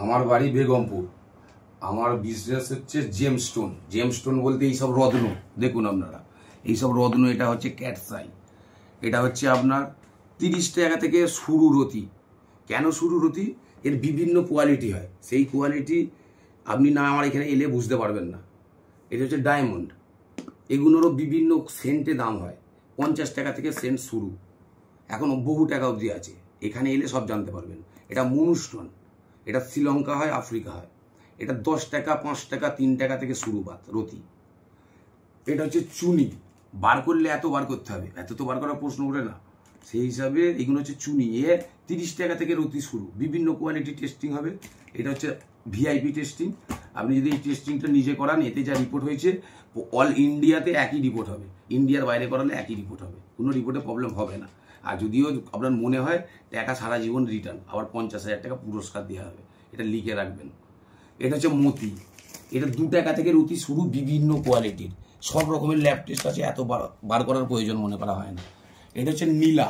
আমার বাড়ি বেগমপুর। আমার বিজনেস হচ্ছে জেমস্টোন। জেমস্টোন বলতে এইসব রত্ন, দেখুন আপনারা এইসব রত্ন। এটা হচ্ছে ক্যাটসাই, এটা হচ্ছে আপনার 30 টাকা থেকে শুরু রতি। কেন শুরু রতি? এর বিভিন্ন কোয়ালিটি হয়, সেই কোয়ালিটি আপনি না আমার এখানে এলে বুঝতে পারবেন না। এটা হচ্ছে ডায়মন্ড, এগুলোরও বিভিন্ন সেন্টে দাম হয়। 50 টাকা থেকে সেন্ট শুরু, এখনও বহু টাকা অবধি আছে। এখানে এলে সব জানতে পারবেন। এটা মুনস্টোন, এটা শ্রীলঙ্কা হয়, আফ্রিকা হয়। এটা 10 টাকা, 5 টাকা, 3 টাকা থেকে শুরু রতি। এটা হচ্ছে চুনি, বার করলে এত বার করতে হবে, এত তো বার করার প্রশ্ন ওঠে না। সেই হিসাবে এগুলো হচ্ছে চুনি। 30 টাকা থেকে রতি শুরু, বিভিন্ন কোয়ালিটি টেস্টিং হবে। এটা হচ্ছে ভিআইপি টেস্টিং। আপনি যদি এই টেস্টিংটা নিজে করান, এতে যা রিপোর্ট হয়েছে অল ইন্ডিয়াতে একই রিপোর্ট হবে। ইন্ডিয়ার বাইরে করালে একই রিপোর্ট হবে, কোনো রিপোর্টে প্রবলেম হবে না। আর যদিও আপনার মনে হয় টাকা সারা জীবন রিটার্ন, আবার 50,000 টাকা পুরস্কার দেওয়া হবে, এটা লিখে রাখবেন। এটা হচ্ছে মতি, এটা 2 টাকা থেকে রতি শুরু, বিভিন্ন কোয়ালিটির সব রকমের ল্যাব টেস্ট আছে, এত বার করার প্রয়োজন মনে করা হয় না। এটা হচ্ছে নীলা,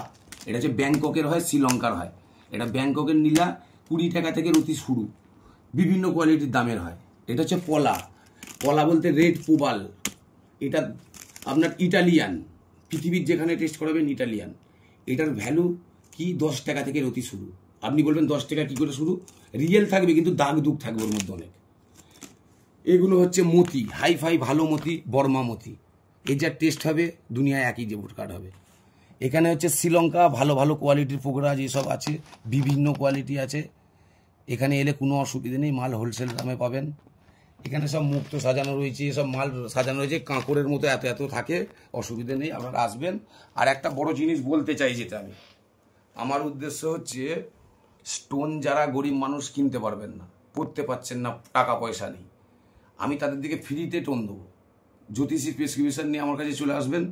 এটা হচ্ছে ব্যাংককের হয়, শ্রীলঙ্কার হয়। এটা ব্যাংককের নীলা, 20 টাকা থেকে রতি শুরু, বিভিন্ন কোয়ালিটির দামের হয়। এটা হচ্ছে পলা, পলা বলতে রেড পোবাল। এটা আপনার ইটালিয়ান, পৃথিবীর যেখানে টেস্ট করাবেন ইটালিয়ান। এটার ভ্যালু কি 10 টাকা থেকে রতি শুরু। আপনি বলবেন 10 টাকা কি করে শুরু? রিয়েল থাকবে কিন্তু দাগ দুগ থাকবে ওর মধ্যে অনেক। এগুলো হচ্ছে মতি, হাই ফাই ভালো মতি, বর্মা মতি। এই যা টেস্ট হবে দুনিয়ায় একই রিপোর্ট কার্ড হবে। এখানে হচ্ছে শ্রীলঙ্কা, ভালো ভালো কোয়ালিটির পোকরাজ এসব আছে, বিভিন্ন কোয়ালিটি আছে। এখানে এলে কোনো অসুবিধা নেই, মাল হোলসেল দামে পাবেন। এখানে সব মুক্ত সাজানো রয়েছে, এসব মাল সাজানো রয়েছে কাঁকড়ের মতো, এত এত থাকে, অসুবিধা নেই, আপনারা আসবেন। আর একটা বড় জিনিস বলতে চাই, যেটা আমার উদ্দেশ্য হচ্ছে স্টোন যারা গরিব মানুষ কিনতে পারবেন না, পড়তে পারছেন না, টাকা পয়সা নেই, আমি তাদের দিকে ফ্রিতে টোন দেবো। জ্যোতিষী প্রেসক্রিপশন নিয়ে আমার কাছে চলে আসবেন।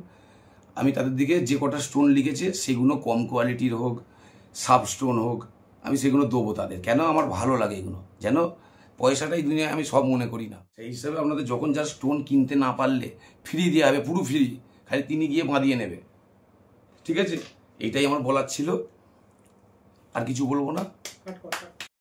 আমি তাদের দিকে যে কটা স্টোন লিখেছে সেগুলো কম কোয়ালিটির হোক, সাব স্টোন হোক, আমি সেগুলো দেবো তাদের। কেন? আমার ভালো লাগে এগুলো, যেন পয়সাটাই দুনিয়ায় আমি সব মনে করি না। সেই হিসাবে আপনাদের যখন যা স্টোন কিনতে না পারলে ফ্রি দেওয়া হবে, পুরো ফ্রি, খালি তিনি গিয়ে বাঁধিয়ে নেবে। ঠিক আছে, এইটাই আমার বলার ছিল, আর কিছু বলবো না।